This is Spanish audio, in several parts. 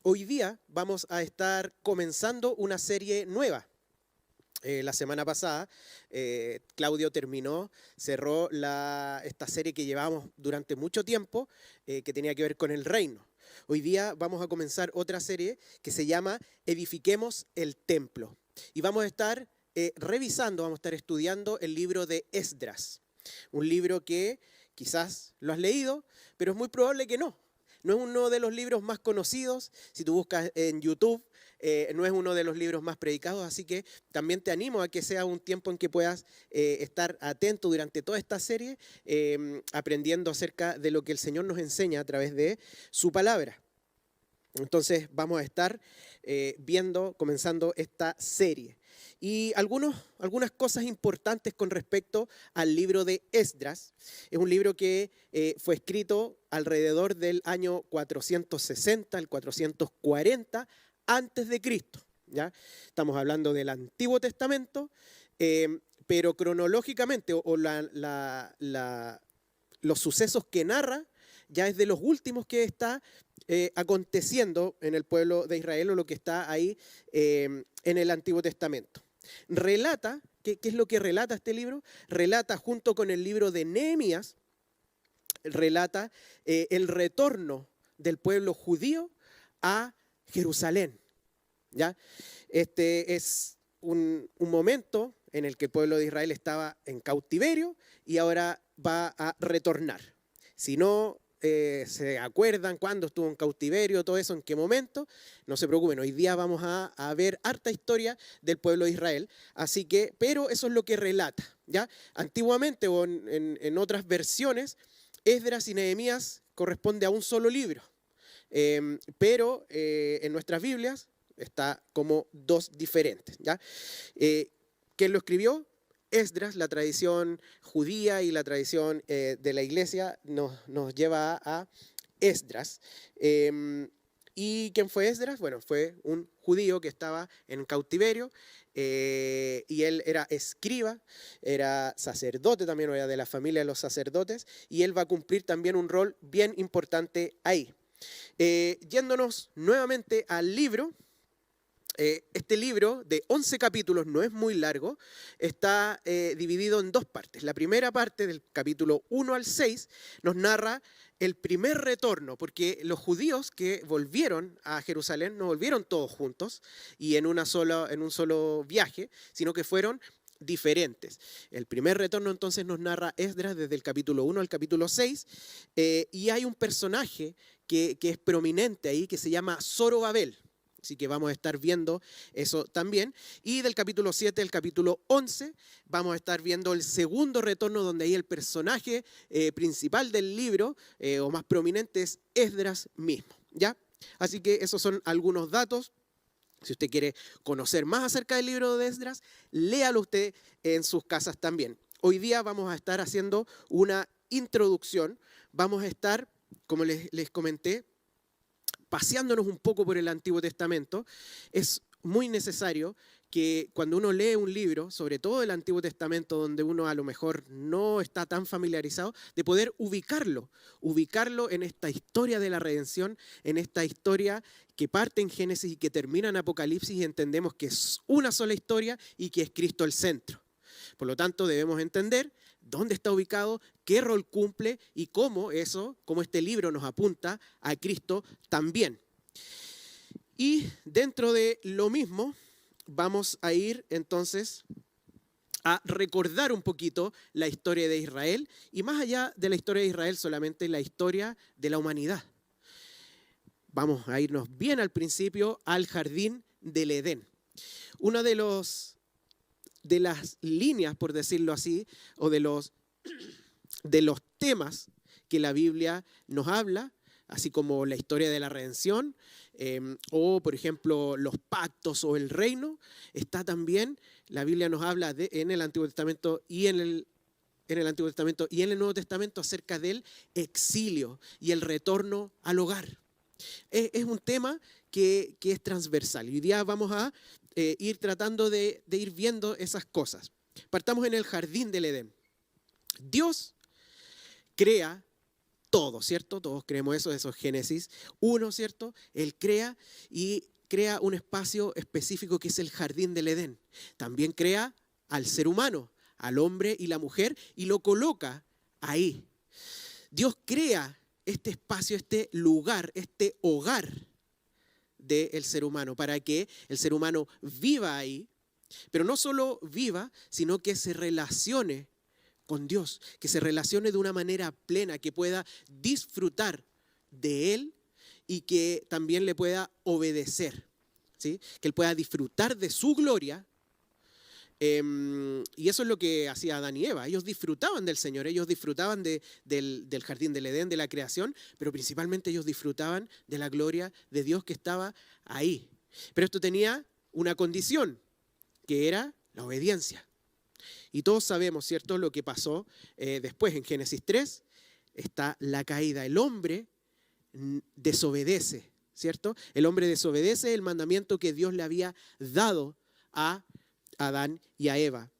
Hoy día vamos a estar comenzando una serie nueva. La semana pasada Claudio cerró esta serie que llevamos durante mucho tiempo, que tenía que ver con el reino. Hoy día vamos a comenzar otra serie que se llama Edifiquemos el Templo. Y vamos a estar vamos a estar estudiando el libro de Esdras. Un libro que quizás lo has leído, pero es muy probable que no. No es uno de los libros más conocidos. Si tú buscas en YouTube, no es uno de los libros más predicados, así que también te animo a que sea un tiempo en que puedas estar atento durante toda esta serie, aprendiendo acerca de lo que el Señor nos enseña a través de su palabra. Entonces vamos a estar comenzando esta serie. Y algunas cosas importantes con respecto al libro de Esdras. Es un libro que fue escrito alrededor del año 460 al 440 antes de Cristo. ¿Ya? Estamos hablando del Antiguo Testamento, pero cronológicamente los sucesos que narra ya es de los últimos que está aconteciendo en el pueblo de Israel, o lo que está ahí en el Antiguo Testamento. Relata, ¿qué es lo que relata este libro? Relata, junto con el libro de Nehemías, relata el retorno del pueblo judío a Jerusalén. ¿Ya? Este es un momento en el que el pueblo de Israel estaba en cautiverio y ahora va a retornar. Si no se acuerdan cuándo estuvo en cautiverio, todo eso, en qué momento, no se preocupen, hoy día vamos a ver harta historia del pueblo de Israel, pero eso es lo que relata, ¿ya? Antiguamente, o en otras versiones, Esdras y Nehemías corresponde a un solo libro, pero en nuestras Biblias está como dos diferentes, ¿ya? ¿Quién lo escribió? Esdras. La tradición judía y la tradición de la iglesia nos lleva a Esdras. ¿Y quién fue Esdras? Bueno, fue un judío que estaba en cautiverio, y él era escriba, era sacerdote también, era de la familia de los sacerdotes, y él va a cumplir también un rol bien importante ahí. Yéndonos nuevamente al libro. Este libro de 11 capítulos, no es muy largo, está dividido en dos partes. La primera parte, del capítulo 1 al 6, nos narra el primer retorno, porque los judíos que volvieron a Jerusalén no volvieron todos juntos y en un solo viaje, sino que fueron diferentes. El primer retorno entonces nos narra Esdras desde el capítulo 1 al capítulo 6, y hay un personaje que es prominente ahí, que se llama Zorobabel. Así que vamos a estar viendo eso también. Y del capítulo 7 al capítulo 11 vamos a estar viendo el segundo retorno, donde ahí el personaje principal del libro, o más prominente, es Esdras mismo, ¿ya? Así que esos son algunos datos. Si usted quiere conocer más acerca del libro de Esdras, léalo usted en sus casas también. Hoy día vamos a estar haciendo una introducción. Vamos a estar, como les comenté, paseándonos un poco por el Antiguo Testamento. Es muy necesario que cuando uno lee un libro, sobre todo el Antiguo Testamento, donde uno a lo mejor no está tan familiarizado, de poder ubicarlo en esta historia de la redención, en esta historia que parte en Génesis y que termina en Apocalipsis, y entendemos que es una sola historia y que es Cristo el centro. Por lo tanto, debemos entender dónde está ubicado, qué rol cumple y cómo este libro nos apunta a Cristo también. Y dentro de lo mismo, vamos a ir entonces a recordar un poquito la historia de Israel, y más allá de la historia de Israel, solamente la historia de la humanidad. Vamos a irnos bien al principio, al jardín del Edén. Una de las líneas, por decirlo así, o de los temas que la Biblia nos habla, así como la historia de la redención, o por ejemplo los pactos o el reino, está también, la Biblia nos habla en el Antiguo Testamento y en el Antiguo Testamento y en el Nuevo Testamento acerca del exilio y el retorno al hogar. Es un tema que es transversal, y hoy día vamos a ir tratando de ir viendo esas cosas. Partamos en el jardín del Edén. Dios crea todo, ¿cierto? Todos creemos eso es Génesis 1, ¿cierto? Él crea y crea un espacio específico que es el jardín del Edén. También crea al ser humano, al hombre y la mujer, y lo coloca ahí. Dios crea este espacio, este lugar, este hogar del ser humano, para que el ser humano viva ahí, pero no solo viva, sino que se relacione con Dios, que se relacione de una manera plena, que pueda disfrutar de Él y que también le pueda obedecer, ¿sí? Que Él pueda disfrutar de su gloria. Y eso es lo que hacía Adán y Eva. Ellos disfrutaban del Señor, ellos disfrutaban del jardín del Edén, de la creación, pero principalmente ellos disfrutaban de la gloria de Dios que estaba ahí. Pero esto tenía una condición, que era la obediencia. Y todos sabemos, ¿cierto?, lo que pasó después en Génesis 3. Está la caída. El hombre desobedece, ¿cierto? El hombre desobedece el mandamiento que Dios le había dado a Adán y a Eva.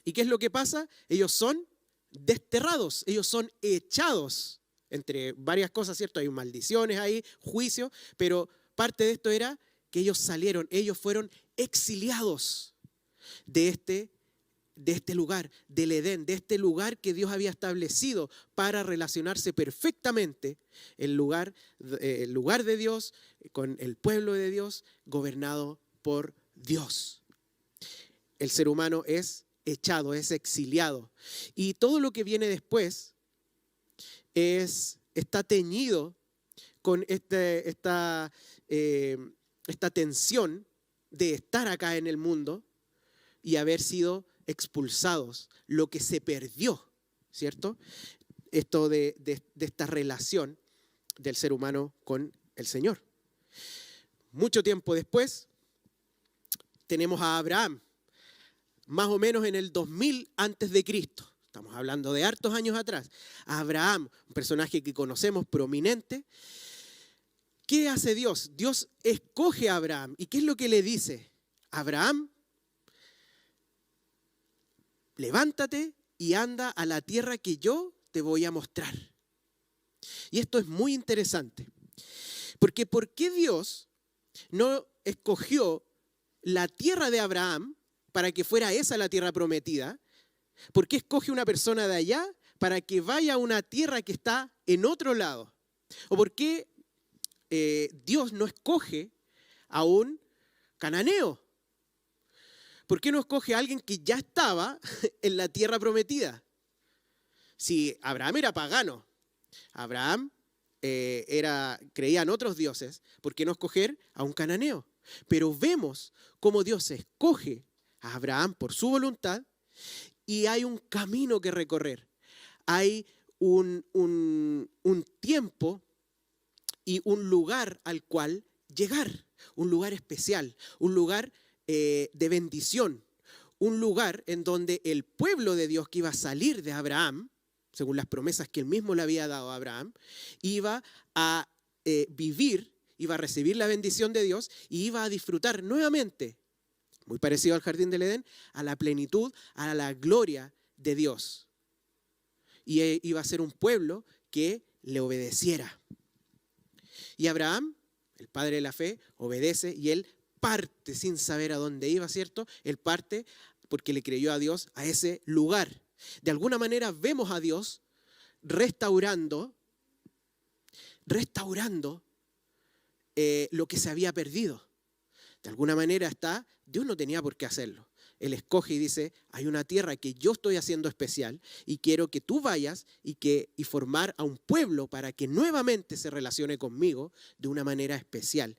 ¿Y qué es lo que pasa? Ellos son desterrados, ellos son echados, entre varias cosas, ¿cierto? Hay maldiciones ahí, juicio, pero parte de esto era que ellos salieron, ellos fueron exiliados de este lugar, del Edén, de este lugar que Dios había establecido para relacionarse perfectamente, el lugar de Dios, con el pueblo de Dios, gobernado por Dios. El ser humano es echado, es exiliado. Y todo lo que viene después está teñido con esta tensión de estar acá en el mundo y haber sido expulsados, lo que se perdió, ¿cierto? Esto de esta relación del ser humano con el Señor. Mucho tiempo después tenemos a Abraham, más o menos en el 2000 antes de Cristo. Estamos hablando de hartos años atrás. Abraham, un personaje que conocemos prominente. ¿Qué hace Dios? Dios escoge a Abraham. ¿Y qué es lo que le dice? Abraham, levántate y anda a la tierra que yo te voy a mostrar. Y esto es muy interesante. Porque ¿por qué Dios no escogió la tierra de Abraham para que fuera esa la tierra prometida? ¿Por qué escoge una persona de allá para que vaya a una tierra que está en otro lado? ¿O por qué Dios no escoge a un cananeo? ¿Por qué no escoge a alguien que ya estaba en la tierra prometida? Si Abraham era pagano, Abraham creía en otros dioses, ¿por qué no escoger a un cananeo? Pero vemos cómo Dios escoge a Abraham por su voluntad y hay un camino que recorrer. Hay un tiempo y un lugar al cual llegar, un lugar especial, un lugar de bendición, un lugar en donde el pueblo de Dios que iba a salir de Abraham, según las promesas que él mismo le había dado a Abraham, iba a vivir, iba a recibir la bendición de Dios y iba a disfrutar nuevamente, muy parecido al jardín del Edén, a la plenitud, a la gloria de Dios. Y iba a ser un pueblo que le obedeciera. Y Abraham, el padre de la fe, obedece y él parte sin saber a dónde iba, ¿cierto? Él parte porque le creyó a Dios a ese lugar. De alguna manera vemos a Dios restaurando lo que se había perdido. De alguna manera Dios no tenía por qué hacerlo. Él escoge y dice, hay una tierra que yo estoy haciendo especial y quiero que tú vayas y formar a un pueblo para que nuevamente se relacione conmigo de una manera especial.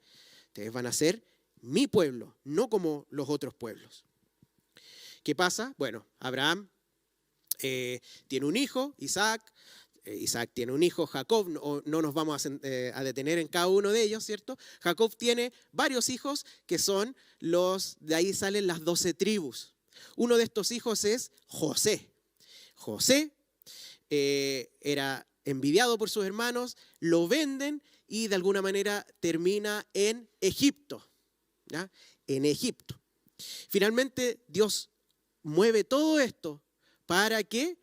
Ustedes van a ser mi pueblo, no como los otros pueblos. ¿Qué pasa? Bueno, Abraham tiene un hijo, Isaac. Isaac tiene un hijo, Jacob, no nos vamos a detener en cada uno de ellos, ¿cierto? Jacob tiene varios hijos que son de ahí salen las 12 tribus. Uno de estos hijos es José. José era envidiado por sus hermanos, lo venden y de alguna manera termina en Egipto, ¿ya? En Egipto. Finalmente Dios mueve todo esto para que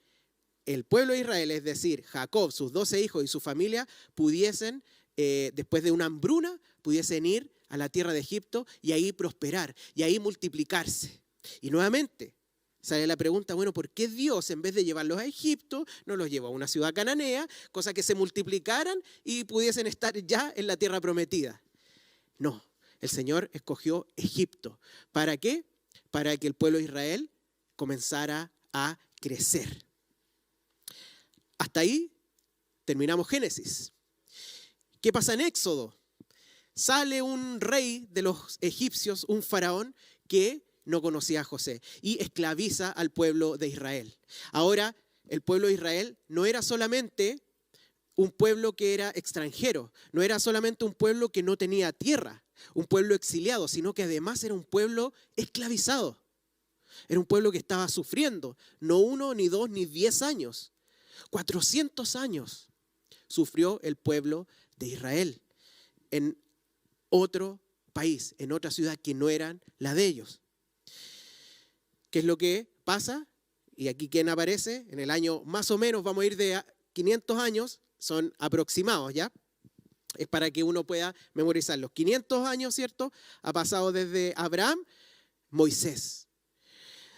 el pueblo de Israel, es decir, Jacob, sus 12 hijos y su familia, pudiesen, después de una hambruna, pudiesen ir a la tierra de Egipto y ahí prosperar, y ahí multiplicarse. Y nuevamente sale la pregunta, bueno, ¿por qué Dios, en vez de llevarlos a Egipto, no los llevó a una ciudad cananea, cosa que se multiplicaran y pudiesen estar ya en la tierra prometida? No, el Señor escogió Egipto. ¿Para qué? Para que el pueblo de Israel comenzara a crecer. Hasta ahí terminamos Génesis. ¿Qué pasa en Éxodo? Sale un rey de los egipcios, un faraón, que no conocía a José y esclaviza al pueblo de Israel. Ahora, el pueblo de Israel no era solamente un pueblo que era extranjero, no era solamente un pueblo que no tenía tierra, un pueblo exiliado, sino que además era un pueblo esclavizado. Era un pueblo que estaba sufriendo, no 1, ni 2, ni 10 años. 400 años sufrió el pueblo de Israel en otro país, en otra ciudad que no eran la de ellos. ¿Qué es lo que pasa? Y aquí quién aparece, en el año más o menos, vamos a ir de 500 años, son aproximados, ¿ya? Es para que uno pueda memorizar. Los 500 años, ¿cierto? Ha pasado desde Abraham, Moisés.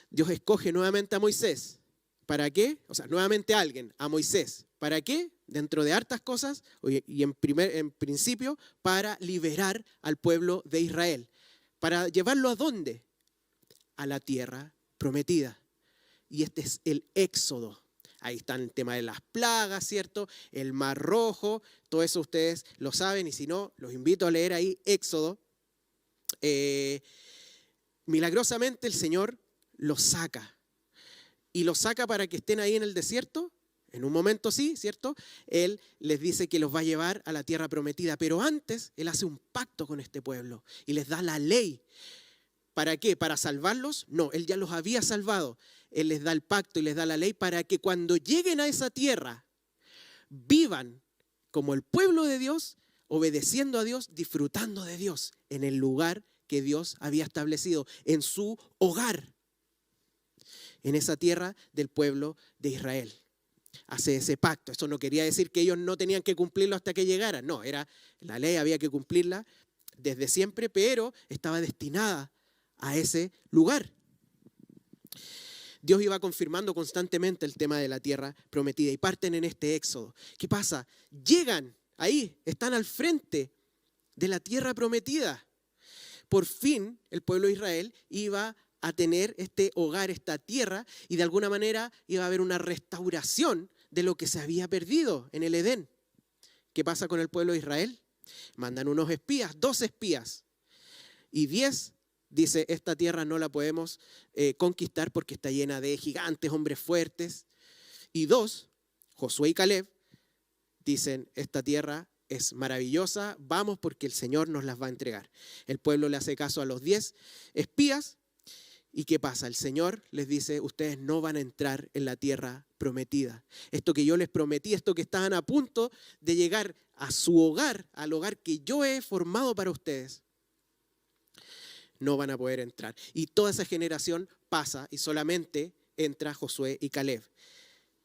Dios escoge nuevamente a Moisés. ¿Para qué? O sea, nuevamente a alguien, a Moisés. ¿Para qué? Dentro de hartas cosas, y en principio, para liberar al pueblo de Israel. ¿Para llevarlo a dónde? A la tierra prometida. Y este es el Éxodo. Ahí está el tema de las plagas, ¿cierto? El Mar Rojo, todo eso ustedes lo saben, y si no, los invito a leer ahí Éxodo. Milagrosamente el Señor los saca. Y los saca para que estén ahí en el desierto. En un momento sí, ¿cierto? Él les dice que los va a llevar a la tierra prometida. Pero antes, Él hace un pacto con este pueblo y les da la ley. ¿Para qué? ¿Para salvarlos? No, Él ya los había salvado. Él les da el pacto y les da la ley para que cuando lleguen a esa tierra, vivan como el pueblo de Dios, obedeciendo a Dios, disfrutando de Dios, en el lugar que Dios había establecido, en su hogar, en esa tierra del pueblo de Israel. Hace ese pacto. Eso no quería decir que ellos no tenían que cumplirlo hasta que llegaran. No, era la ley, había que cumplirla desde siempre, pero estaba destinada a ese lugar. Dios iba confirmando constantemente el tema de la tierra prometida y parten en este éxodo. ¿Qué pasa? Llegan ahí, están al frente de la tierra prometida. Por fin el pueblo de Israel iba a tener este hogar, esta tierra, y de alguna manera iba a haber una restauración de lo que se había perdido en el Edén. ¿Qué pasa con el pueblo de Israel? Mandan unos espías, 2 espías, y 10 dice, esta tierra no la podemos conquistar porque está llena de gigantes, hombres fuertes. Y 2, Josué y Caleb, dicen, esta tierra es maravillosa, vamos porque el Señor nos las va a entregar. El pueblo le hace caso a los 10 espías. ¿Y qué pasa? El Señor les dice, ustedes no van a entrar en la tierra prometida. Esto que yo les prometí, esto que estaban a punto de llegar a su hogar, al hogar que yo he formado para ustedes, no van a poder entrar. Y toda esa generación pasa y solamente entra Josué y Caleb.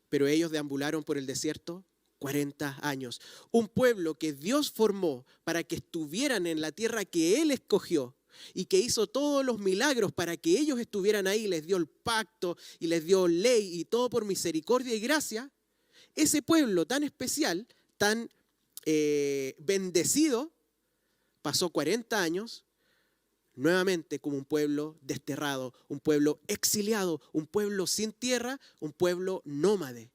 Pero ellos deambularon por el desierto 40 años. Un pueblo que Dios formó para que estuvieran en la tierra que Él escogió y que hizo todos los milagros para que ellos estuvieran ahí, les dio el pacto y les dio ley y todo por misericordia y gracia. Ese pueblo tan especial, tan bendecido, pasó 40 años nuevamente como un pueblo desterrado, un pueblo exiliado, un pueblo sin tierra, un pueblo nómade,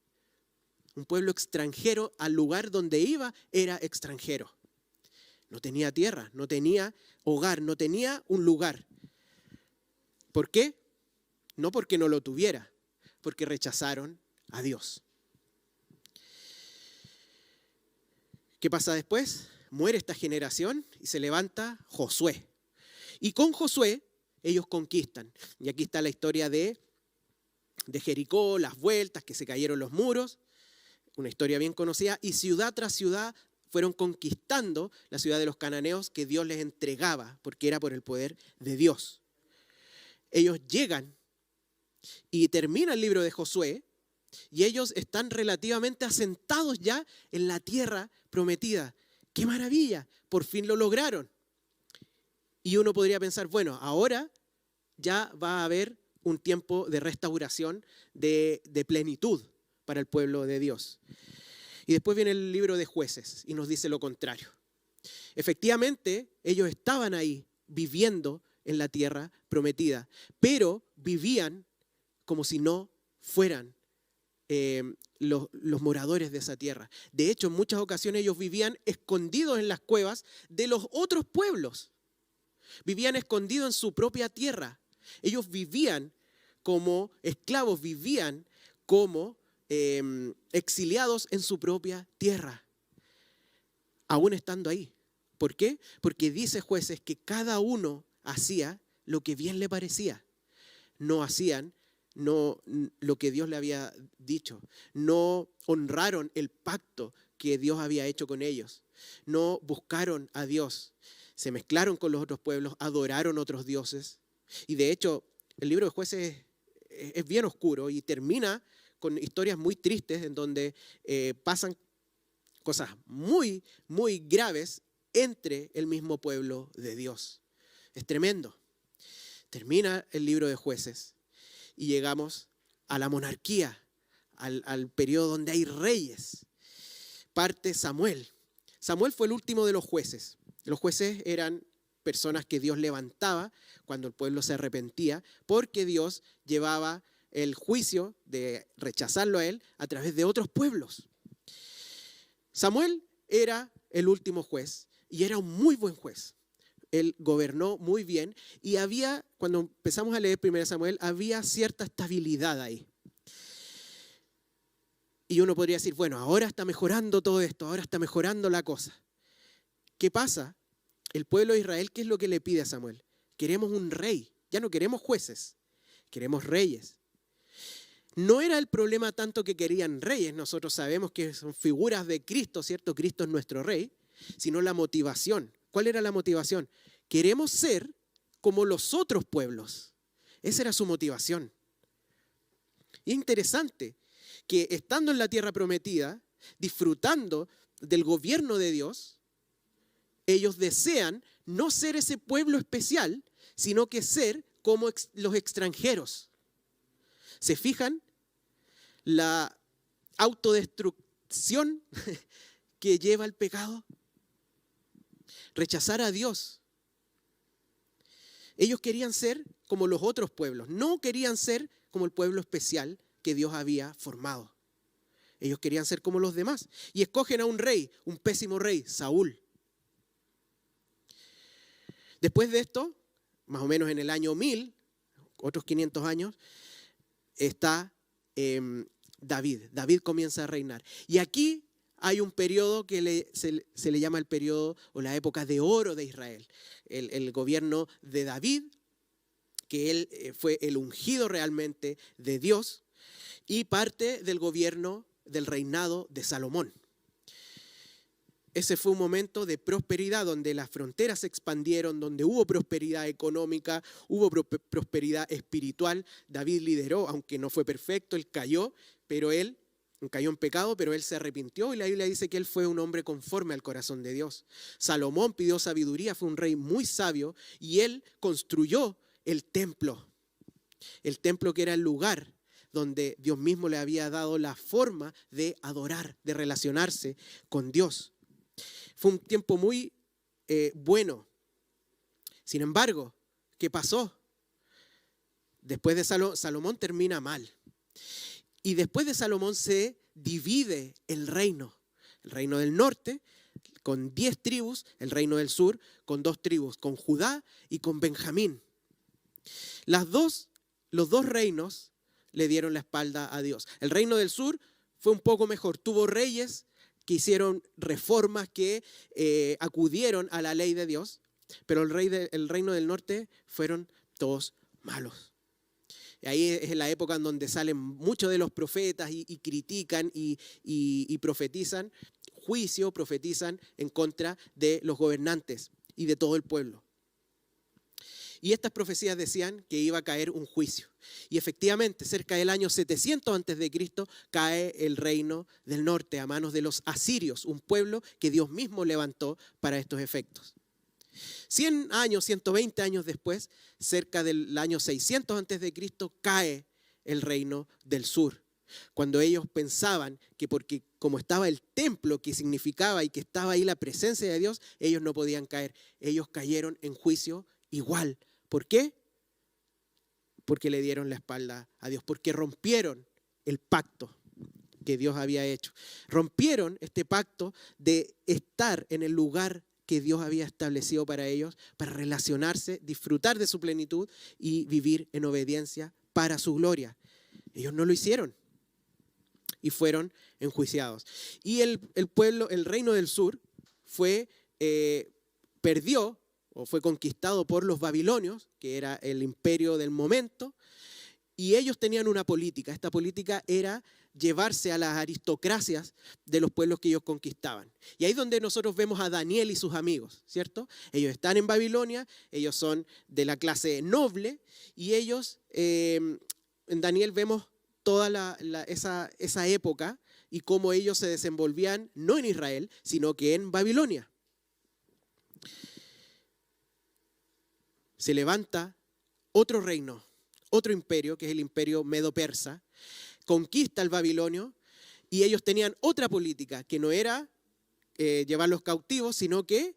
un pueblo extranjero. Al lugar donde iba era extranjero. No tenía tierra, no tenía hogar, no tenía un lugar. ¿Por qué? No porque no lo tuviera, porque rechazaron a Dios. ¿Qué pasa después? Muere esta generación y se levanta Josué. Y con Josué ellos conquistan. Y aquí está la historia de Jericó, las vueltas, que se cayeron los muros. Una historia bien conocida. Y ciudad tras ciudad fueron conquistando la ciudad de los cananeos que Dios les entregaba, porque era por el poder de Dios. Ellos llegan y termina el libro de Josué y ellos están relativamente asentados ya en la tierra prometida. ¡Qué maravilla! Por fin lo lograron. Y uno podría pensar, bueno, ahora ya va a haber un tiempo de restauración, de plenitud para el pueblo de Dios. Y después viene el libro de Jueces y nos dice lo contrario. Efectivamente, ellos estaban ahí viviendo en la tierra prometida, pero vivían como si no fueran los moradores de esa tierra. De hecho, en muchas ocasiones ellos vivían escondidos en las cuevas de los otros pueblos. Vivían escondidos en su propia tierra. Ellos vivían como esclavos, vivían como exiliados en su propia tierra, aún estando ahí. ¿Por qué? Porque dice Jueces que cada uno hacía lo que bien le parecía. No hacían lo que Dios le había dicho. No honraron el pacto que Dios había hecho con ellos. No buscaron a Dios. Se mezclaron con los otros pueblos, adoraron otros dioses. Y de hecho, el libro de Jueces es bien oscuro y termina con historias muy tristes en donde pasan cosas muy, muy graves entre el mismo pueblo de Dios. Es tremendo. Termina el libro de Jueces y llegamos a la monarquía, al periodo donde hay reyes. Parte Samuel. Samuel fue el último de los jueces. Los jueces eran personas que Dios levantaba cuando el pueblo se arrepentía, porque Dios llevaba el juicio de rechazarlo a él a través de otros pueblos. Samuel era el último juez y era un muy buen juez. Él gobernó muy bien y cuando empezamos a leer 1 Samuel, había cierta estabilidad ahí. Y uno podría decir, bueno, ahora está mejorando todo esto, ahora está mejorando la cosa. ¿Qué pasa? El pueblo de Israel, ¿qué es lo que le pide a Samuel? Queremos un rey, ya no queremos jueces, queremos reyes. No era el problema tanto que querían reyes, nosotros sabemos que son figuras de Cristo, ¿cierto? Cristo es nuestro rey, sino la motivación. ¿Cuál era la motivación? Queremos ser como los otros pueblos. Esa era su motivación. Y es interesante que estando en la tierra prometida, disfrutando del gobierno de Dios, ellos desean no ser ese pueblo especial, sino que ser como los extranjeros. ¿Se fijan? La autodestrucción que lleva al pecado. Rechazar a Dios. Ellos querían ser como los otros pueblos, no querían ser como el pueblo especial que Dios había formado. Ellos querían ser como los demás y escogen a un rey, un pésimo rey, Saúl. Después de esto, más o menos en el año 1000, otros 500 años, está David. David comienza a reinar. Y aquí hay un periodo que se le llama el periodo o la época de oro de Israel. El gobierno de David, que él fue el ungido realmente de Dios, y parte del gobierno del reinado de Salomón. Ese fue un momento de prosperidad donde las fronteras se expandieron, donde hubo prosperidad económica, hubo prosperidad espiritual. David lideró, aunque no fue perfecto, él cayó, pero él cayó en pecado, pero él se arrepintió y la Biblia dice que él fue un hombre conforme al corazón de Dios. Salomón pidió sabiduría, fue un rey muy sabio y él construyó el templo que era el lugar donde Dios mismo le había dado la forma de adorar, de relacionarse con Dios. Fue un tiempo muy bueno. Sin embargo, ¿qué pasó? Después de Salomón termina mal. Y después de Salomón se divide el reino. El reino del norte con 10 tribus, el reino del sur con 2 tribus, con Judá y con Benjamín. Los dos reinos le dieron la espalda a Dios. El reino del sur fue un poco mejor, tuvo reyes que hicieron reformas, que acudieron a la ley de Dios, pero el reino del norte fueron todos malos. Y ahí es la época en donde salen muchos de los profetas y critican y profetizan juicio, profetizan en contra de los gobernantes y de todo el pueblo. Y estas profecías decían que iba a caer un juicio. Y efectivamente, cerca del año 700 antes de Cristo, cae el reino del norte a manos de los asirios, un pueblo que Dios mismo levantó para estos efectos. 100 años, 120 años después, cerca del año 600 antes de Cristo, cae el reino del sur. Cuando ellos pensaban que porque como estaba el templo que significaba y que estaba ahí la presencia de Dios, ellos no podían caer. Ellos cayeron en juicio igual. ¿Por qué? Porque le dieron la espalda a Dios, porque rompieron el pacto que Dios había hecho. Rompieron este pacto de estar en el lugar que Dios había establecido para ellos, para relacionarse, disfrutar de su plenitud y vivir en obediencia para su gloria. Ellos no lo hicieron y fueron enjuiciados. Y el pueblo, el reino del sur, perdió o fue conquistado por los babilonios, que era el imperio del momento, y ellos tenían una política. Esta política era llevarse a las aristocracias de los pueblos que ellos conquistaban. Y ahí es donde nosotros vemos a Daniel y sus amigos, ¿cierto? Ellos están en Babilonia, ellos son de la clase noble, y ellos, en Daniel vemos toda esa época y cómo ellos se desenvolvían no en Israel, sino que en Babilonia. Se levanta otro reino, otro imperio, que es el imperio medo-persa, conquista el babilonio y ellos tenían otra política, que no era llevarlos cautivos, sino que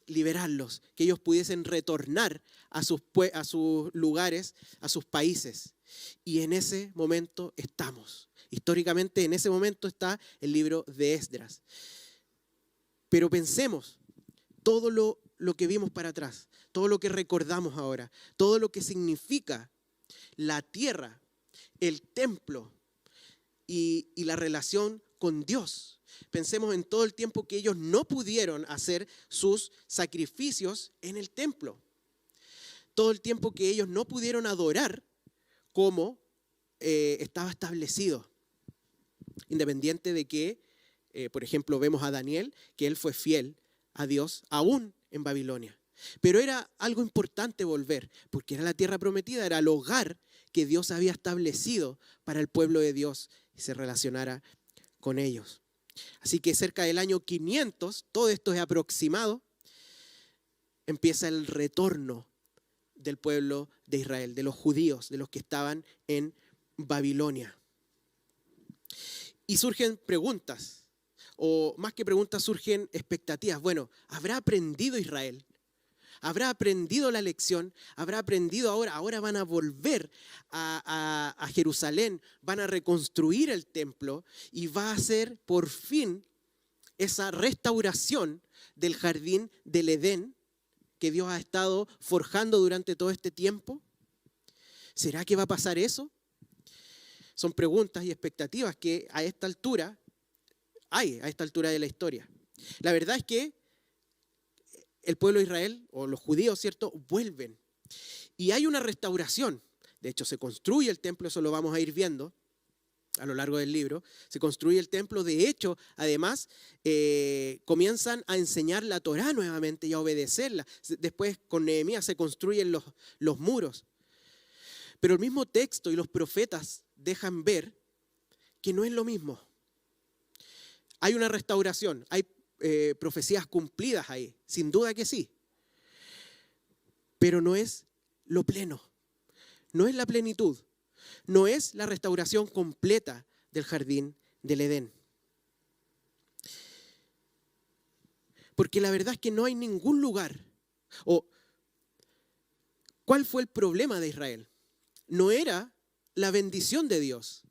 liberarlos, que ellos pudiesen retornar a sus lugares, a sus países. Y en ese momento estamos. Históricamente en ese momento está el libro de Esdras. Pero pensemos, todo lo que vimos para atrás, todo lo que recordamos ahora, todo lo que significa la tierra, el templo y la relación con Dios. Pensemos en todo el tiempo que ellos no pudieron hacer sus sacrificios en el templo. Todo el tiempo que ellos no pudieron adorar como estaba establecido. Independiente de que, por ejemplo, vemos a Daniel, que él fue fiel a Dios aún en Babilonia. Pero era algo importante volver, porque era la tierra prometida, era el hogar que Dios había establecido para el pueblo de Dios y se relacionara con ellos. Así que cerca del año 500, todo esto es aproximado, empieza el retorno del pueblo de Israel, de los judíos, de los que estaban en Babilonia. Y surgen preguntas, o más que preguntas surgen expectativas. Bueno, ¿habrá aprendido Israel? ¿Habrá aprendido la lección? ¿Habrá aprendido ahora? Ahora van a volver a Jerusalén, van a reconstruir el templo y va a ser por fin esa restauración del jardín del Edén que Dios ha estado forjando durante todo este tiempo. ¿Será que va a pasar eso? Son preguntas y expectativas que a esta altura de la historia. La verdad es que el pueblo de Israel, o los judíos, ¿cierto?, vuelven. Y hay una restauración. De hecho, se construye el templo, eso lo vamos a ir viendo a lo largo del libro. Se construye el templo. De hecho, además, comienzan a enseñar la Torá nuevamente y a obedecerla. Después, con Nehemías, se construyen los muros. Pero el mismo texto y los profetas dejan ver que no es lo mismo. Hay una restauración, hay profecías cumplidas ahí, sin duda que sí. Pero no es lo pleno, no es la plenitud, no es la restauración completa del jardín del Edén. Porque la verdad es que no hay ningún lugar. ¿Cuál fue el problema de Israel? No era la bendición de Dios,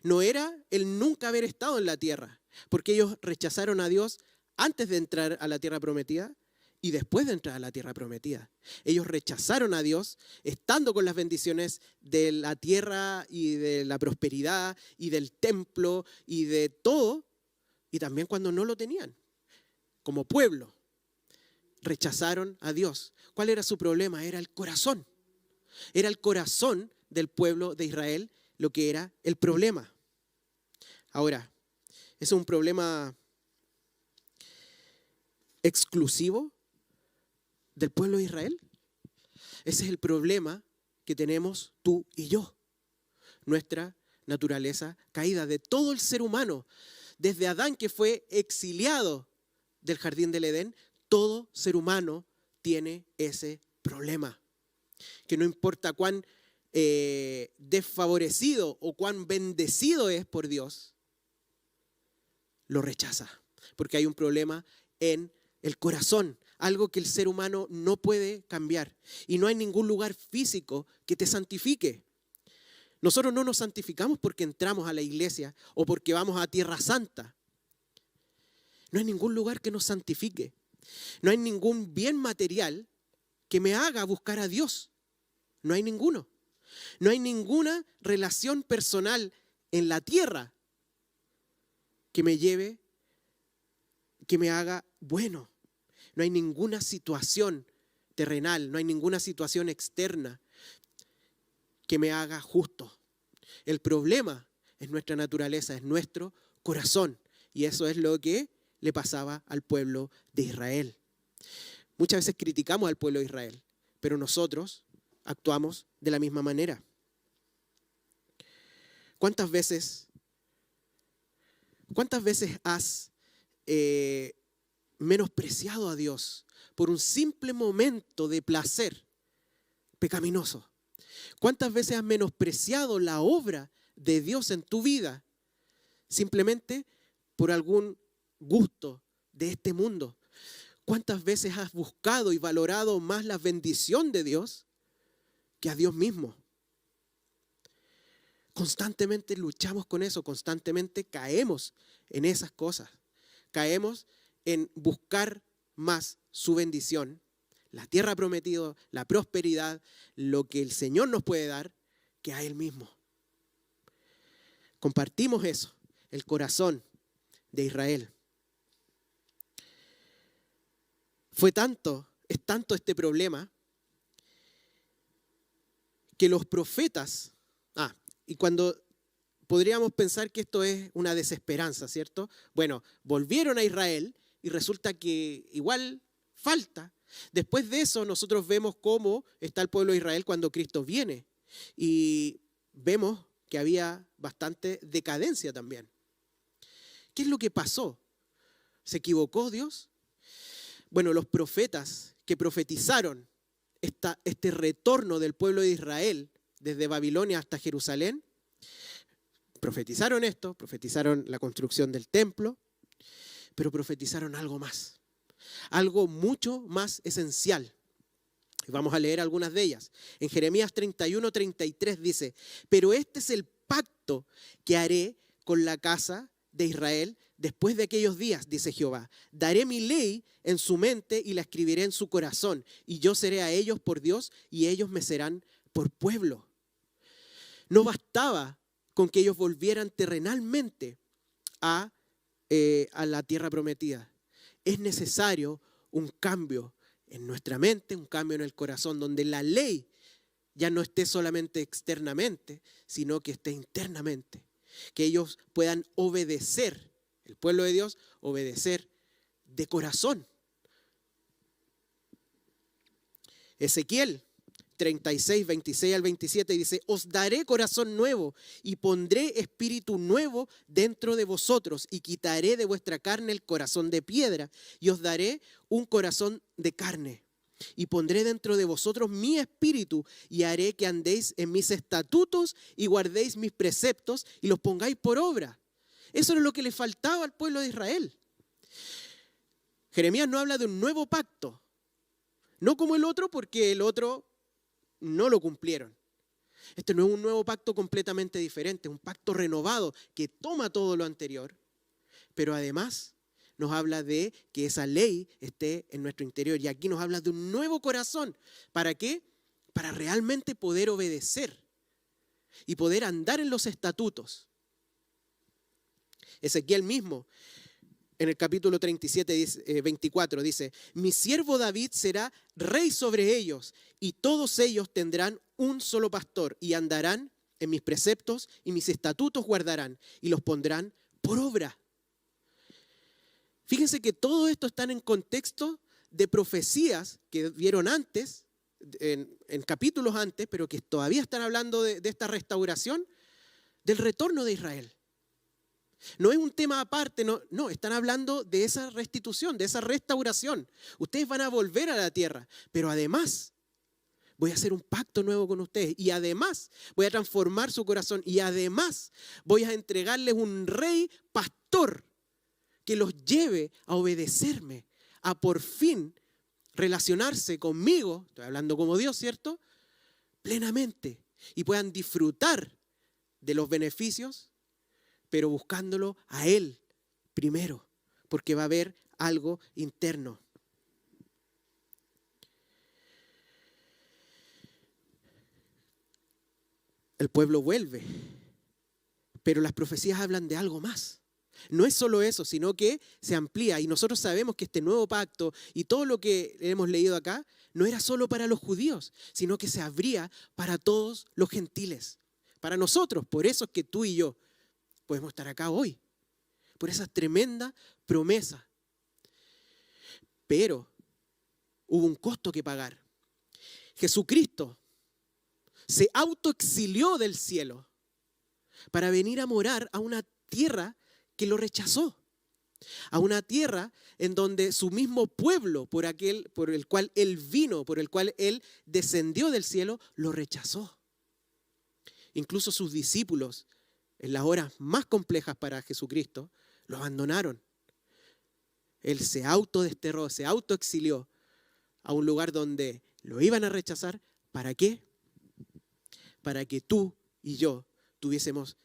no era el nunca haber estado en la tierra, porque ellos rechazaron a Dios antes de entrar a la tierra prometida y después de entrar a la tierra prometida. Ellos rechazaron a Dios estando con las bendiciones de la tierra y de la prosperidad y del templo y de todo, y también cuando no lo tenían. Como pueblo, rechazaron a Dios. ¿Cuál era su problema? Era el corazón. Era el corazón del pueblo de Israel lo que era el problema. Ahora, ¿es un problema exclusivo del pueblo de Israel? Ese es el problema que tenemos tú y yo. Nuestra naturaleza caída de todo el ser humano. Desde Adán, que fue exiliado del jardín del Edén, todo ser humano tiene ese problema. Que no importa cuán desfavorecido o cuán bendecido es por Dios, lo rechaza. Porque hay un problema en el corazón, algo que el ser humano no puede cambiar. Y no hay ningún lugar físico que te santifique. Nosotros no nos santificamos porque entramos a la iglesia o porque vamos a Tierra Santa. No hay ningún lugar que nos santifique. No hay ningún bien material que me haga buscar a Dios. No hay ninguno. No hay ninguna relación personal en la tierra que me lleve, que me haga bueno. No hay ninguna situación terrenal, no hay ninguna situación externa que me haga justo. El problema es nuestra naturaleza, es nuestro corazón. Y eso es lo que le pasaba al pueblo de Israel. Muchas veces criticamos al pueblo de Israel, pero nosotros actuamos de la misma manera. ¿Cuántas veces has menospreciado a Dios por un simple momento de placer pecaminoso? ¿Cuántas veces has menospreciado la obra de Dios en tu vida simplemente por algún gusto de este mundo? ¿Cuántas veces has buscado y valorado más la bendición de Dios que a Dios mismo? Constantemente luchamos con eso, constantemente caemos en esas cosas. Caemos en buscar más su bendición, la tierra prometida, la prosperidad, lo que el Señor nos puede dar, que a Él mismo. Compartimos eso, el corazón de Israel. Es tanto este problema que los profetas, y cuando podríamos pensar que esto es una desesperanza, ¿cierto? Bueno, volvieron a Israel y resulta que igual falta. Después de eso nosotros vemos cómo está el pueblo de Israel cuando Cristo viene y vemos que había bastante decadencia también. ¿Qué es lo que pasó? ¿Se equivocó Dios? Bueno, los profetas que profetizaron este retorno del pueblo de Israel desde Babilonia hasta Jerusalén, profetizaron esto, profetizaron la construcción del templo, pero profetizaron algo más, algo mucho más esencial. Vamos a leer algunas de ellas. En Jeremías 31:33 dice: pero este es el pacto que haré con la casa de Israel después de aquellos días, dice Jehová. Daré mi ley en su mente y la escribiré en su corazón, y yo seré a ellos por Dios y ellos me serán por pueblo. No bastaba con que ellos volvieran terrenalmente a la tierra prometida. Es necesario un cambio en nuestra mente, un cambio en el corazón, donde la ley ya no esté solamente externamente, sino que esté internamente. Que ellos puedan obedecer, el pueblo de Dios, obedecer de corazón. Ezequiel 36, 26 al 27 dice: os daré corazón nuevo y pondré espíritu nuevo dentro de vosotros y quitaré de vuestra carne el corazón de piedra y os daré un corazón de carne. Y pondré dentro de vosotros mi espíritu y haré que andéis en mis estatutos y guardéis mis preceptos y los pongáis por obra. Eso era lo que le faltaba al pueblo de Israel. Jeremías no habla de un nuevo pacto, no como el otro, porque el otro no lo cumplieron. Este no es un nuevo pacto completamente diferente, es un pacto renovado que toma todo lo anterior, pero además nos habla de que esa ley esté en nuestro interior. Y aquí nos habla de un nuevo corazón. ¿Para qué? Para realmente poder obedecer y poder andar en los estatutos. Ezequiel mismo, en el capítulo 37, 24, dice: mi siervo David será rey sobre ellos, y todos ellos tendrán un solo pastor, y andarán en mis preceptos, y mis estatutos guardarán, y los pondrán por obra. Fíjense que todo esto está en contexto de profecías que vieron antes en capítulos antes, pero que todavía están hablando de esta restauración, del retorno de Israel. No es un tema aparte, no, están hablando de esa restitución, de esa restauración. Ustedes van a volver a la tierra, pero además voy a hacer un pacto nuevo con ustedes y además voy a transformar su corazón y además voy a entregarles un rey pastor que los lleve a obedecerme, a por fin relacionarse conmigo, estoy hablando como Dios, ¿cierto? Plenamente y puedan disfrutar de los beneficios, pero buscándolo a Él primero, porque va a haber algo interno. El pueblo vuelve, pero las profecías hablan de algo más. No es solo eso, sino que se amplía y nosotros sabemos que este nuevo pacto y todo lo que hemos leído acá no era solo para los judíos, sino que se abría para todos los gentiles, para nosotros. Por eso es que tú y yo podemos estar acá hoy, por esa tremenda promesa. Pero hubo un costo que pagar. Jesucristo se autoexilió del cielo para venir a morar a una tierra que lo rechazó, a una tierra en donde su mismo pueblo por el cual Él vino, por el cual Él descendió del cielo, lo rechazó. Incluso sus discípulos, en las horas más complejas para Jesucristo, lo abandonaron. Él se autodesterró, se autoexilió a un lugar donde lo iban a rechazar. ¿Para qué? Para que tú y yo tuviésemos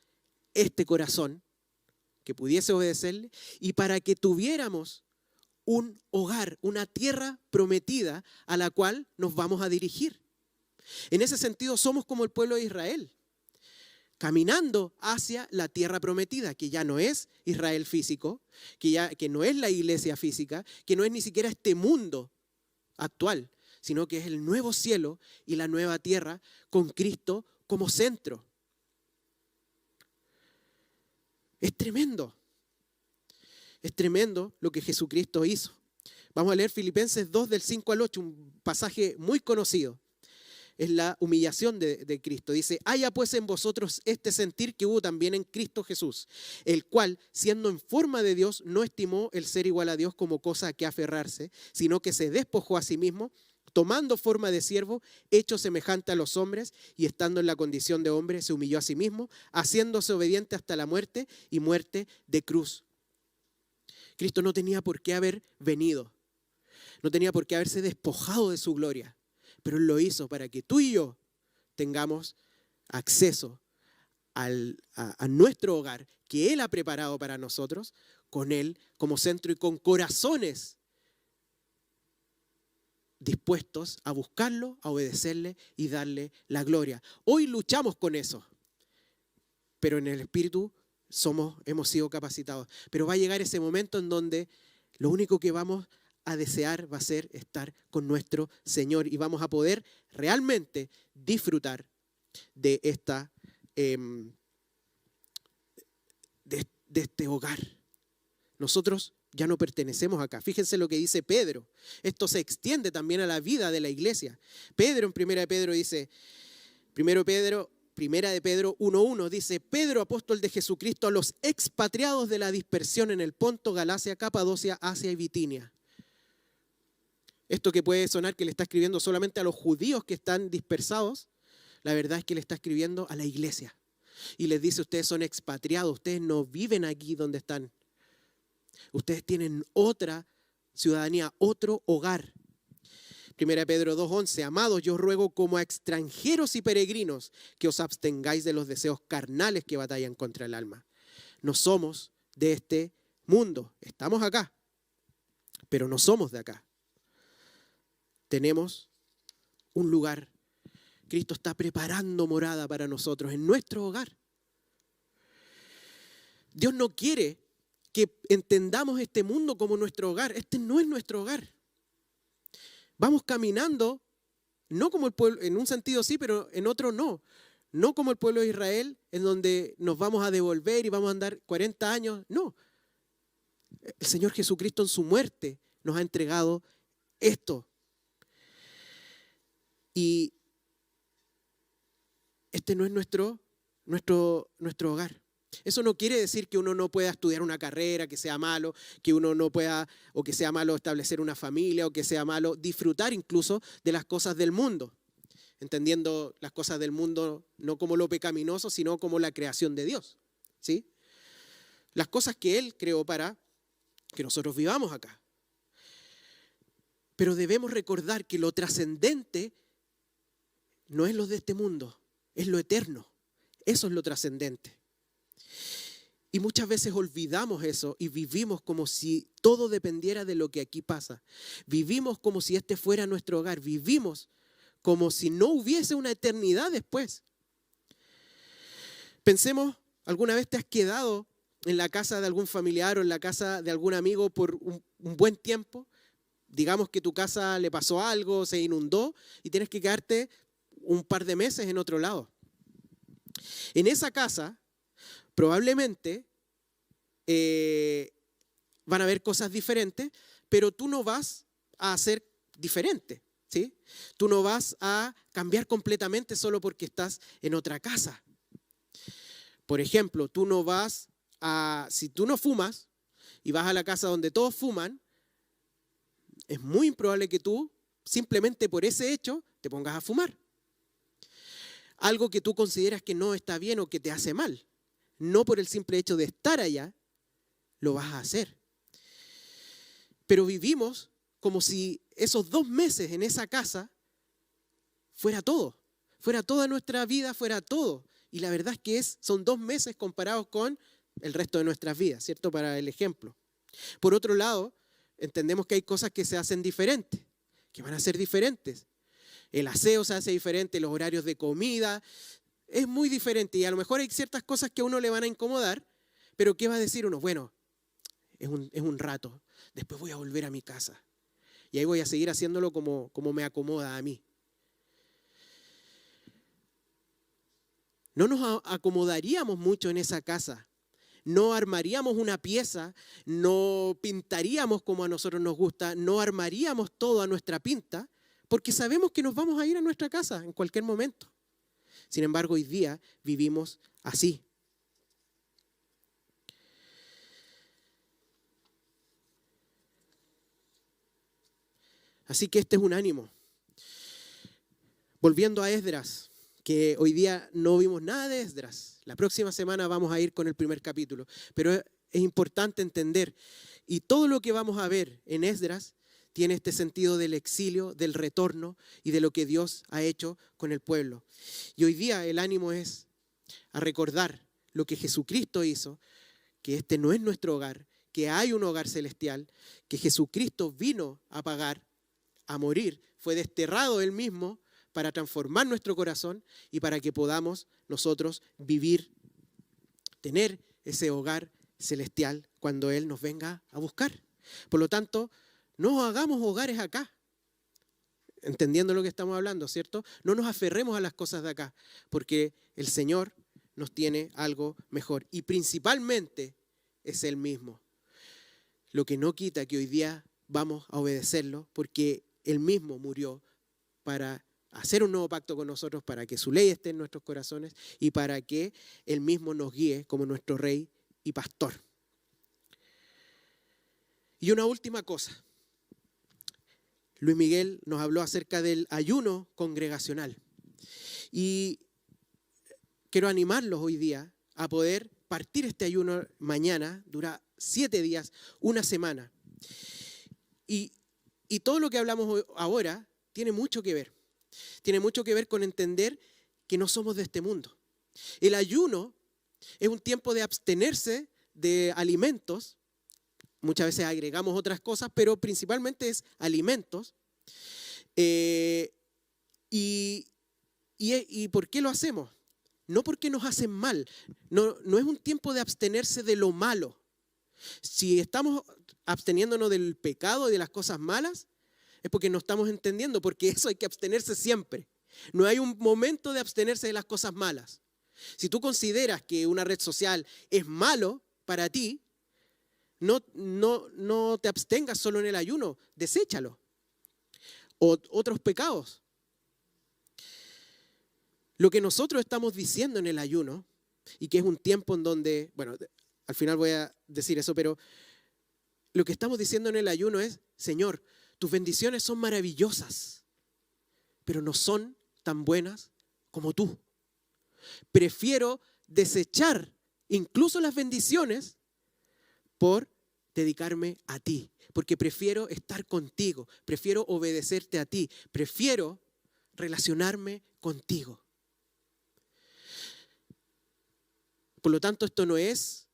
este corazón que pudiese obedecerle y para que tuviéramos un hogar, una tierra prometida a la cual nos vamos a dirigir. En ese sentido somos como el pueblo de Israel, caminando hacia la tierra prometida, que ya no es Israel físico, que no es la iglesia física, que no es ni siquiera este mundo actual, sino que es el nuevo cielo y la nueva tierra con Cristo como centro. Es tremendo lo que Jesucristo hizo. Vamos a leer Filipenses 2 del 5 al 8, un pasaje muy conocido. Es la humillación de Cristo. Dice, haya pues en vosotros este sentir que hubo también en Cristo Jesús, el cual, siendo en forma de Dios, no estimó el ser igual a Dios como cosa a que aferrarse, sino que se despojó a sí mismo, tomando forma de siervo, hecho semejante a los hombres, y estando en la condición de hombre, se humilló a sí mismo, haciéndose obediente hasta la muerte y muerte de cruz. Cristo no tenía por qué haber venido, no tenía por qué haberse despojado de su gloria, pero Él lo hizo para que tú y yo tengamos acceso a nuestro hogar que Él ha preparado para nosotros, con Él como centro y con corazones dispuestos a buscarlo, a obedecerle y darle la gloria. Hoy luchamos con eso, pero en el Espíritu hemos sido capacitados. Pero va a llegar ese momento en donde lo único que vamos a desear va a ser estar con nuestro Señor y vamos a poder realmente disfrutar de este hogar. Nosotros ya no pertenecemos acá. Fíjense lo que dice Pedro. Esto se extiende también a la vida de la iglesia. Pedro en Primera de Pedro dice, Primera de Pedro 1:1 dice, Pedro, apóstol de Jesucristo, a los expatriados de la dispersión en el Ponto, Galacia, Capadocia, Asia y Bitinia. Esto que puede sonar que le está escribiendo solamente a los judíos que están dispersados, la verdad es que le está escribiendo a la iglesia. Y les dice, ustedes son expatriados, ustedes no viven aquí donde están. Ustedes tienen otra ciudadanía, otro hogar. 1 Pedro 2:11, amados, yo os ruego como a extranjeros y peregrinos que os abstengáis de los deseos carnales que batallan contra el alma. No somos de este mundo, estamos acá, pero no somos de acá. Tenemos un lugar. Cristo está preparando morada para nosotros en nuestro hogar. Dios no quiere que entendamos este mundo como nuestro hogar. Este no es nuestro hogar. Vamos caminando, no como el pueblo, en un sentido sí, pero en otro no. No como el pueblo de Israel, en donde nos vamos a devolver y vamos a andar 40 años. No. El Señor Jesucristo en su muerte nos ha entregado esto. Y este no es nuestro hogar. Eso no quiere decir que uno no pueda estudiar una carrera, que sea malo, que uno no pueda, o que sea malo establecer una familia, o que sea malo disfrutar incluso de las cosas del mundo, entendiendo las cosas del mundo no como lo pecaminoso, sino como la creación de Dios, ¿sí? Las cosas que Él creó para que nosotros vivamos acá. Pero debemos recordar que lo trascendente no es lo de este mundo, es lo eterno. Eso es lo trascendente. Y muchas veces olvidamos eso y vivimos como si todo dependiera de lo que aquí pasa. Vivimos como si este fuera nuestro hogar. Vivimos como si no hubiese una eternidad después. Pensemos, ¿alguna vez te has quedado en la casa de algún familiar o en la casa de algún amigo por un buen tiempo? Digamos que tu casa le pasó algo, se inundó y tienes que quedarte un par de meses en otro lado. En esa casa probablemente van a haber cosas diferentes, pero tú no vas a ser diferente, ¿sí? Tú no vas a cambiar completamente solo porque estás en otra casa. Por ejemplo, si tú no fumas y vas a la casa donde todos fuman, es muy improbable que tú, simplemente por ese hecho, te pongas a fumar. Algo que tú consideras que no está bien o que te hace mal. No por el simple hecho de estar allá, lo vas a hacer. Pero vivimos como si esos 2 meses en esa casa fuera todo. Fuera toda nuestra vida, fuera todo. Y la verdad es que son 2 meses comparados con el resto de nuestras vidas, ¿cierto? Para el ejemplo. Por otro lado, entendemos que hay cosas que se hacen diferentes, que van a ser diferentes. El aseo se hace diferente, los horarios de comida, es muy diferente. Y a lo mejor hay ciertas cosas que a uno le van a incomodar, pero ¿qué va a decir uno? Bueno, es un rato, después voy a volver a mi casa. Y ahí voy a seguir haciéndolo como me acomoda a mí. No nos acomodaríamos mucho en esa casa. No armaríamos una pieza, no pintaríamos como a nosotros nos gusta, no armaríamos todo a nuestra pinta, porque sabemos que nos vamos a ir a nuestra casa en cualquier momento. Sin embargo, hoy día vivimos así. Así que este es un ánimo. Volviendo a Esdras, que hoy día no vimos nada de Esdras. La próxima semana vamos a ir con el primer capítulo. Pero es importante entender, y todo lo que vamos a ver en Esdras tiene este sentido del exilio, del retorno y de lo que Dios ha hecho con el pueblo. Y hoy día el ánimo es a recordar lo que Jesucristo hizo, que este no es nuestro hogar, que hay un hogar celestial, que Jesucristo vino a pagar, a morir, fue desterrado Él mismo para transformar nuestro corazón y para que podamos nosotros vivir, tener ese hogar celestial cuando Él nos venga a buscar. Por lo tanto, no hagamos hogares acá, entendiendo lo que estamos hablando, ¿cierto? No nos aferremos a las cosas de acá, porque el Señor nos tiene algo mejor y principalmente es Él mismo. Lo que no quita que hoy día vamos a obedecerlo, porque Él mismo murió para hacer un nuevo pacto con nosotros, para que su ley esté en nuestros corazones y para que Él mismo nos guíe como nuestro Rey y Pastor. Y una última cosa. Luis Miguel nos habló acerca del ayuno congregacional. Y quiero animarlos hoy día a poder partir este ayuno mañana, dura 7 días, una semana. Y todo lo que hablamos ahora tiene mucho que ver. Tiene mucho que ver con entender que no somos de este mundo. El ayuno es un tiempo de abstenerse de alimentos. Muchas veces agregamos otras cosas, pero principalmente es alimentos. ¿Y por qué lo hacemos? No porque nos hacen mal. No es un tiempo de abstenerse de lo malo. Si estamos absteniéndonos del pecado y de las cosas malas, es porque no estamos entendiendo, porque eso hay que abstenerse siempre. No hay un momento de abstenerse de las cosas malas. Si tú consideras que una red social es malo para ti, no te abstengas solo en el ayuno, deséchalo. O otros pecados. Lo que nosotros estamos diciendo en el ayuno, y que es un tiempo en donde, bueno, al final voy a decir eso, pero lo que estamos diciendo en el ayuno es, Señor, tus bendiciones son maravillosas, pero no son tan buenas como tú. Prefiero desechar incluso las bendiciones por dedicarme a ti, porque prefiero estar contigo, prefiero obedecerte a ti, prefiero relacionarme contigo. Por lo tanto, esto no es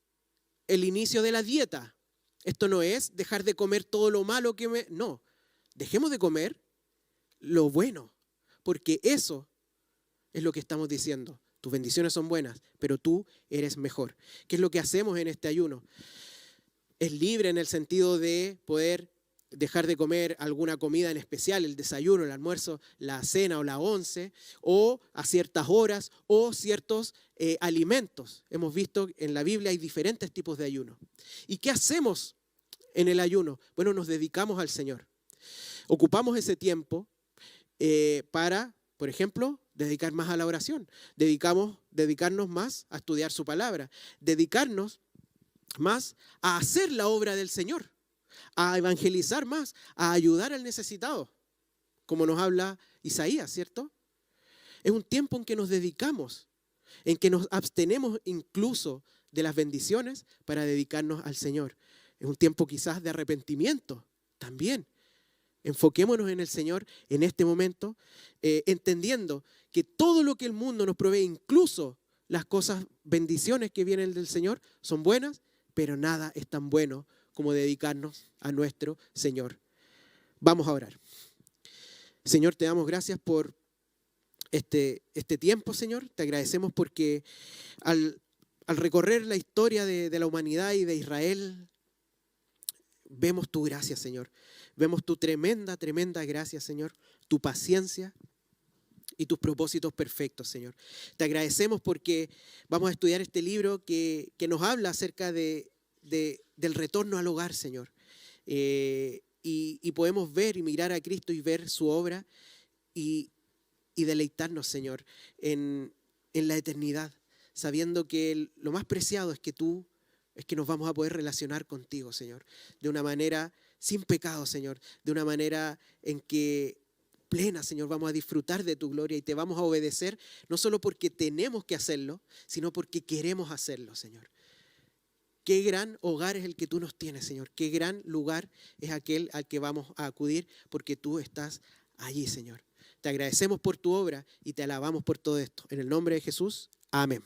el inicio de la dieta. Esto no es dejar de comer todo lo malo que me... No, dejemos de comer lo bueno, porque eso es lo que estamos diciendo. Tus bendiciones son buenas, pero tú eres mejor. ¿Qué es lo que hacemos en este ayuno? Es libre en el sentido de poder dejar de comer alguna comida en especial, el desayuno, el almuerzo, la cena o la once, o a ciertas horas, o ciertos alimentos. Hemos visto en la Biblia hay diferentes tipos de ayuno. ¿Y qué hacemos en el ayuno? Bueno, nos dedicamos al Señor. Ocupamos ese tiempo para, por ejemplo, dedicar más a la oración. Dedicarnos más a estudiar su palabra. Dedicarnos más a hacer la obra del Señor, a evangelizar más, a ayudar al necesitado, como nos habla Isaías, ¿cierto? Es un tiempo en que nos dedicamos, en que nos abstenemos incluso de las bendiciones para dedicarnos al Señor. Es un tiempo quizás de arrepentimiento también. Enfoquémonos en el Señor en este momento, entendiendo que todo lo que el mundo nos provee, incluso las cosas, bendiciones que vienen del Señor, son buenas, pero nada es tan bueno como dedicarnos a nuestro Señor. Vamos a orar. Señor, te damos gracias por este tiempo, Señor. Te agradecemos porque al recorrer la historia de la humanidad y de Israel, vemos tu gracia, Señor. Vemos tu tremenda, tremenda gracia, Señor. Tu paciencia y tus propósitos perfectos, Señor. Te agradecemos porque vamos a estudiar este libro que nos habla acerca del retorno al hogar, Señor. Y podemos ver y mirar a Cristo y ver su obra y deleitarnos, Señor, en la eternidad, sabiendo que lo más preciado es que nos vamos a poder relacionar contigo, Señor, de una manera sin pecado, Señor, de una manera en que plena, Señor, vamos a disfrutar de tu gloria y te vamos a obedecer, no solo porque tenemos que hacerlo, sino porque queremos hacerlo, Señor. Qué gran hogar es el que tú nos tienes, Señor. Qué gran lugar es aquel al que vamos a acudir porque tú estás allí, Señor. Te agradecemos por tu obra y te alabamos por todo esto. En el nombre de Jesús, amén.